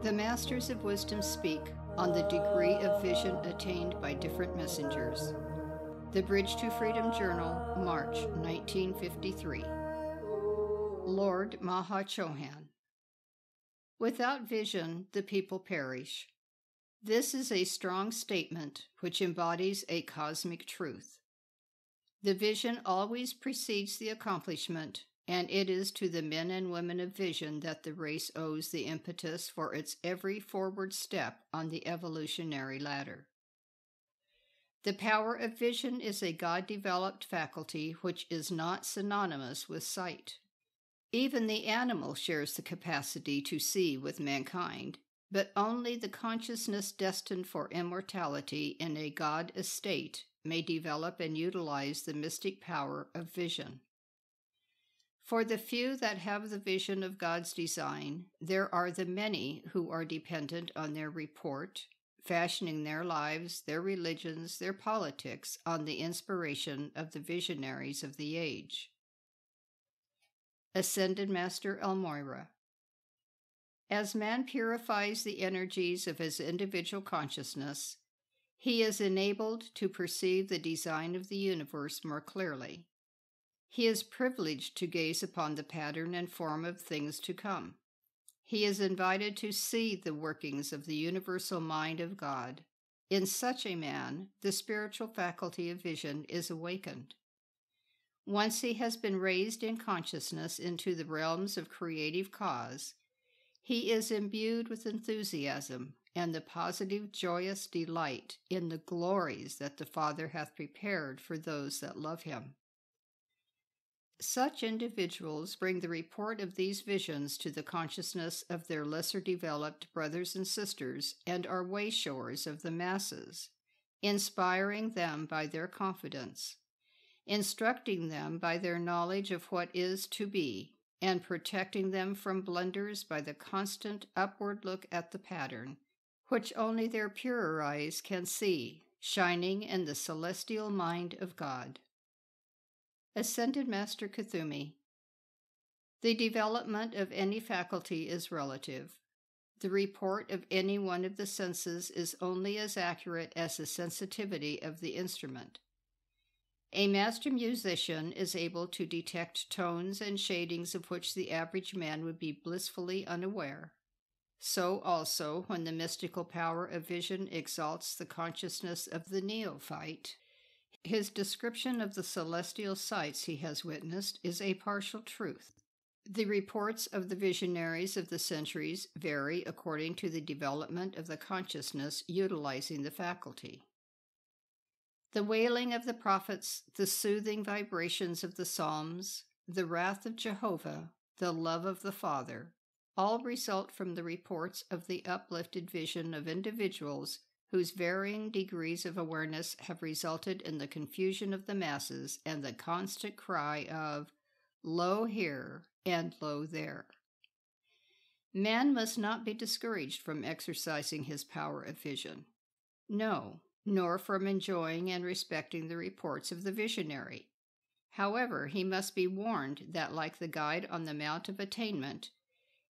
The Masters of Wisdom speak on the degree of vision attained by different messengers. The Bridge to Freedom Journal, March 1953. Lord Maha Chohan. Without vision, the people perish. This is a strong statement which embodies a cosmic truth. The vision always precedes the accomplishment, and it is to the men and women of vision that the race owes the impetus for its every forward step on the evolutionary ladder. The power of vision is a God-developed faculty which is not synonymous with sight. Even the animal shares the capacity to see with mankind, but only the consciousness destined for immortality in a God estate may develop and utilize the mystic power of vision. For the few that have the vision of God's design, there are the many who are dependent on their report, fashioning their lives, their religions, their politics on the inspiration of the visionaries of the age. Ascended Master Elmoira. As man purifies the energies of his individual consciousness, he is enabled to perceive the design of the universe more clearly. He is privileged to gaze upon the pattern and form of things to come. He is invited to see the workings of the universal mind of God. In such a man, the spiritual faculty of vision is awakened. Once he has been raised in consciousness into the realms of creative cause, he is imbued with enthusiasm and the positive joyous delight in the glories that the Father hath prepared for those that love him. Such individuals bring the report of these visions to the consciousness of their lesser-developed brothers and sisters and are wayshowers of the masses, inspiring them by their confidence, instructing them by their knowledge of what is to be, and protecting them from blunders by the constant upward look at the pattern, which only their purer eyes can see, shining in the celestial mind of God. Ascended Master Kuthumi. The development of any faculty is relative. The report of any one of the senses is only as accurate as the sensitivity of the instrument. A master musician is able to detect tones and shadings of which the average man would be blissfully unaware. So also, when the mystical power of vision exalts the consciousness of the neophyte, his description of the celestial sights he has witnessed is a partial truth. The reports of the visionaries of the centuries vary according to the development of the consciousness utilizing the faculty. The wailing of the prophets, the soothing vibrations of the Psalms, the wrath of Jehovah, the love of the Father, all result from the reports of the uplifted vision of individuals whose varying degrees of awareness have resulted in the confusion of the masses and the constant cry of, "Lo here and lo there." Man must not be discouraged from exercising his power of vision. No, nor from enjoying and respecting the reports of the visionary. However, he must be warned that, like the guide on the Mount of Attainment,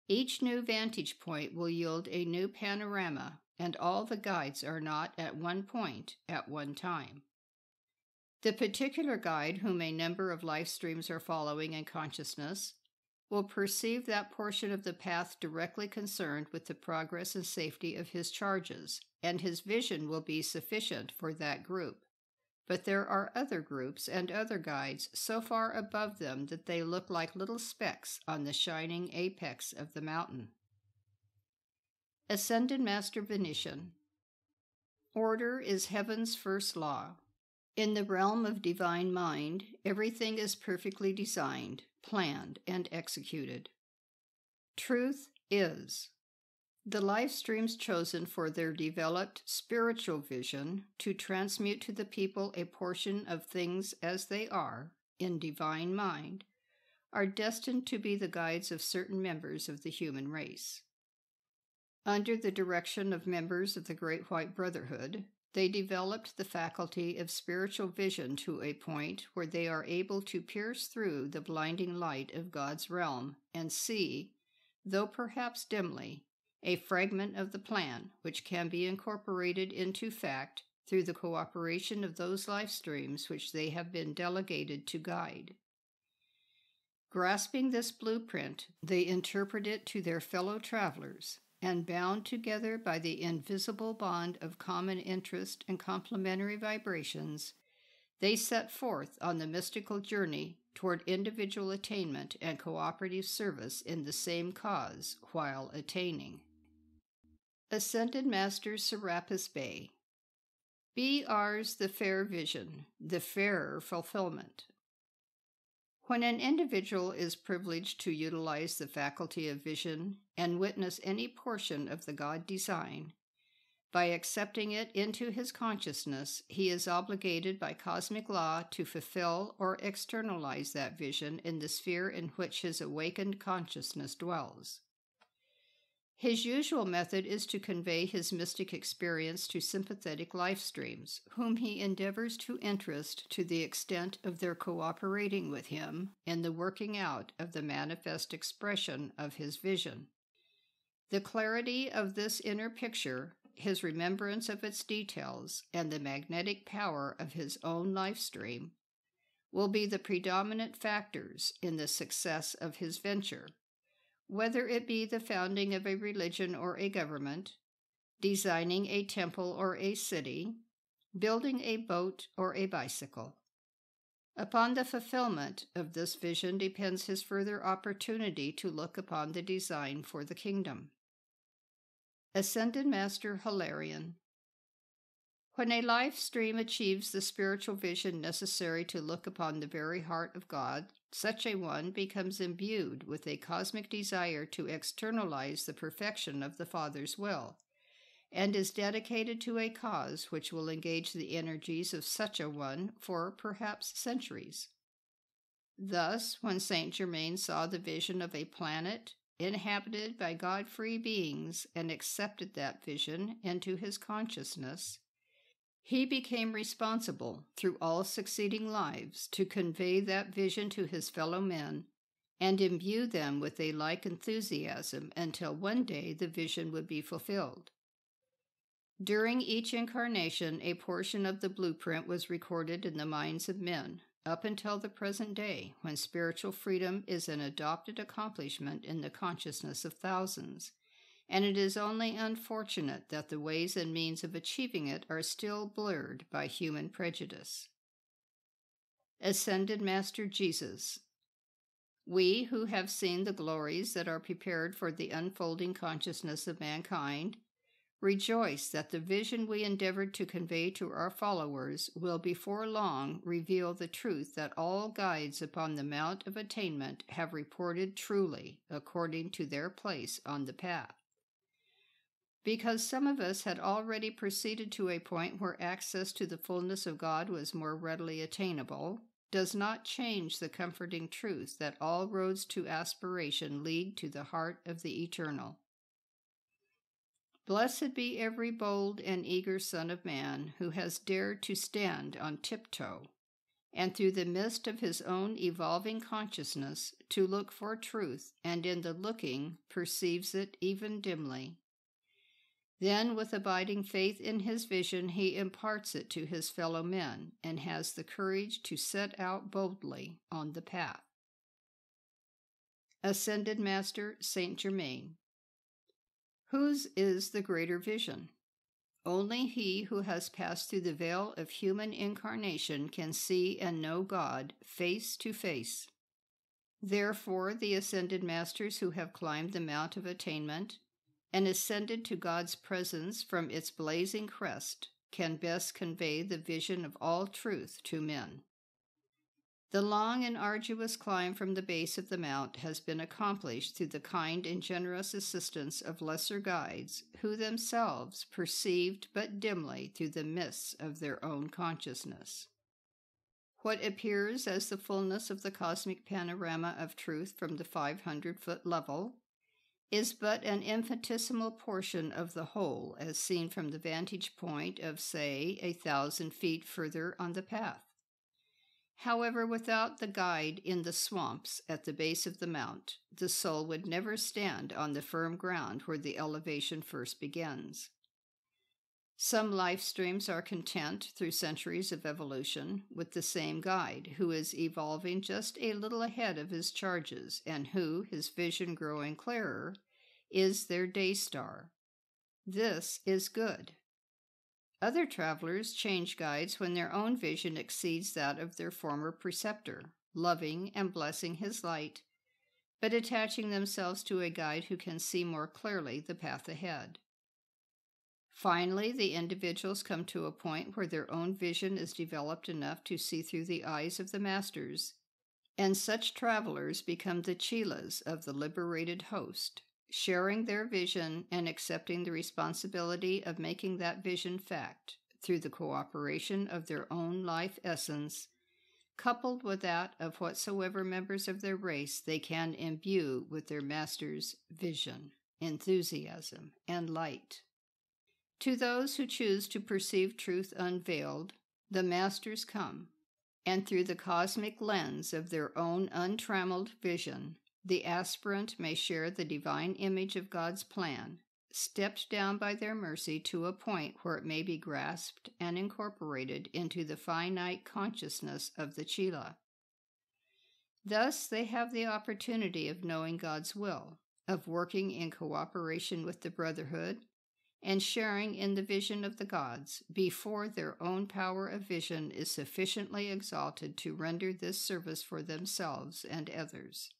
each new vantage point will yield a new panorama, and all the guides are not at one point at one time. The particular guide whom a number of life streams are following in consciousness will perceive that portion of the path directly concerned with the progress and safety of his charges, and his vision will be sufficient for that group. But there are other groups and other guides so far above them that they look like little specks on the shining apex of the mountain. Ascended Master Venetian. Order is heaven's first law. In the realm of divine mind, everything is perfectly designed, planned, and executed. Truth is. The life streams chosen for their developed spiritual vision to transmute to the people a portion of things as they are, in divine mind, are destined to be the guides of certain members of the human race. Under the direction of members of the Great White Brotherhood, they developed the faculty of spiritual vision to a point where they are able to pierce through the blinding light of God's realm and see, though perhaps dimly, a fragment of the plan which can be incorporated into fact through the cooperation of those life streams which they have been delegated to guide. Grasping this blueprint, they interpret it to their fellow travelers, and bound together by the invisible bond of common interest and complementary vibrations, they set forth on the mystical journey toward individual attainment and cooperative service in the same cause while attaining. Ascended Master Serapis Bey. Be ours the fair vision, the fairer fulfillment. When an individual is privileged to utilize the faculty of vision and witness any portion of the God design, by accepting it into his consciousness, he is obligated by cosmic law to fulfill or externalize that vision in the sphere in which his awakened consciousness dwells. His usual method is to convey his mystic experience to sympathetic life streams, whom he endeavors to interest to the extent of their cooperating with him in the working out of the manifest expression of his vision. The clarity of this inner picture, his remembrance of its details, and the magnetic power of his own life stream will be the predominant factors in the success of his venture, whether it be the founding of a religion or a government, designing a temple or a city, building a boat or a bicycle. Upon the fulfillment of this vision depends his further opportunity to look upon the design for the kingdom. Ascended Master Hilarion. When a life stream achieves the spiritual vision necessary to look upon the very heart of God, such a one becomes imbued with a cosmic desire to externalize the perfection of the Father's will, and is dedicated to a cause which will engage the energies of such a one for perhaps centuries. Thus, when Saint Germain saw the vision of a planet inhabited by God-free beings and accepted that vision into his consciousness, he became responsible through all succeeding lives to convey that vision to his fellow men and imbue them with a like enthusiasm until one day the vision would be fulfilled. During each incarnation, a portion of the blueprint was recorded in the minds of men, up until the present day, when spiritual freedom is an adopted accomplishment in the consciousness of thousands, and it is only unfortunate that the ways and means of achieving it are still blurred by human prejudice. Ascended Master Jesus. We who have seen the glories that are prepared for the unfolding consciousness of mankind rejoice that the vision we endeavored to convey to our followers will before long reveal the truth that all guides upon the Mount of Attainment have reported truly according to their place on the path. Because some of us had already proceeded to a point where access to the fullness of God was more readily attainable, does not change the comforting truth that all roads to aspiration lead to the heart of the eternal. Blessed be every bold and eager son of man who has dared to stand on tiptoe, and through the mist of his own evolving consciousness to look for truth, and in the looking perceives it even dimly. Then, with abiding faith in his vision, he imparts it to his fellow men, and has the courage to set out boldly on the path. Ascended Master Saint Germain. Whose is the greater vision? Only he who has passed through the veil of human incarnation can see and know God face to face. Therefore, the ascended masters who have climbed the Mount of Attainment and ascended to God's presence from its blazing crest can best convey the vision of all truth to men. The long and arduous climb from the base of the mount has been accomplished through the kind and generous assistance of lesser guides who themselves perceived but dimly through the mists of their own consciousness. What appears as the fullness of the cosmic panorama of truth from the 500-foot level is but an infinitesimal portion of the whole as seen from the vantage point of, say, 1,000 feet further on the path. However, without the guide in the swamps at the base of the mount, the soul would never stand on the firm ground where the elevation first begins. Some life streams are content through centuries of evolution with the same guide, who is evolving just a little ahead of his charges, and who, his vision growing clearer, is their day star. This is good. Other travelers change guides when their own vision exceeds that of their former preceptor, loving and blessing his light, but attaching themselves to a guide who can see more clearly the path ahead. Finally, the individuals come to a point where their own vision is developed enough to see through the eyes of the masters, and such travelers become the chelas of the liberated host, sharing their vision and accepting the responsibility of making that vision fact through the cooperation of their own life essence, coupled with that of whatsoever members of their race they can imbue with their master's vision, enthusiasm, and light. To those who choose to perceive truth unveiled, the masters come, and through the cosmic lens of their own untrammeled vision, the aspirant may share the divine image of God's plan, stepped down by their mercy to a point where it may be grasped and incorporated into the finite consciousness of the Chela. Thus they have the opportunity of knowing God's will, of working in cooperation with the Brotherhood, and sharing in the vision of the gods before their own power of vision is sufficiently exalted to render this service for themselves and others.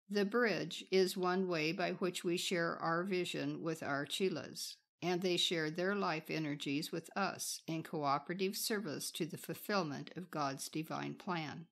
The bridge is one way by which we share our vision with our chelas, and they share their life energies with us in cooperative service to the fulfillment of God's divine plan.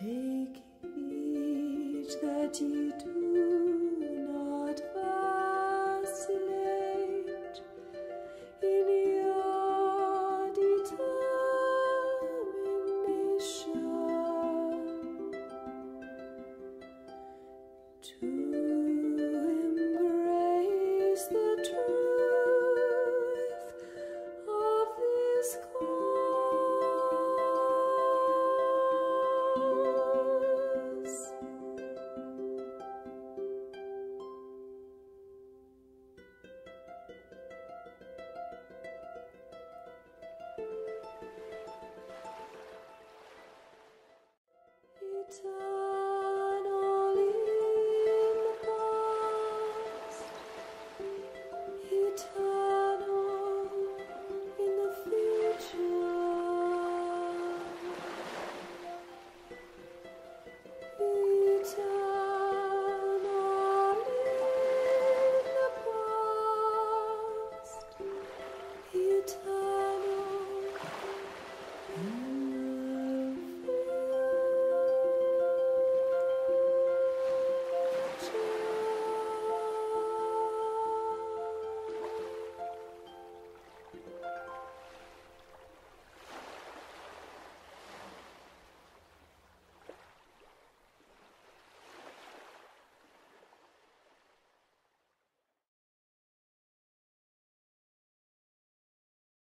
Take heed that ye do not vacillate in your determination to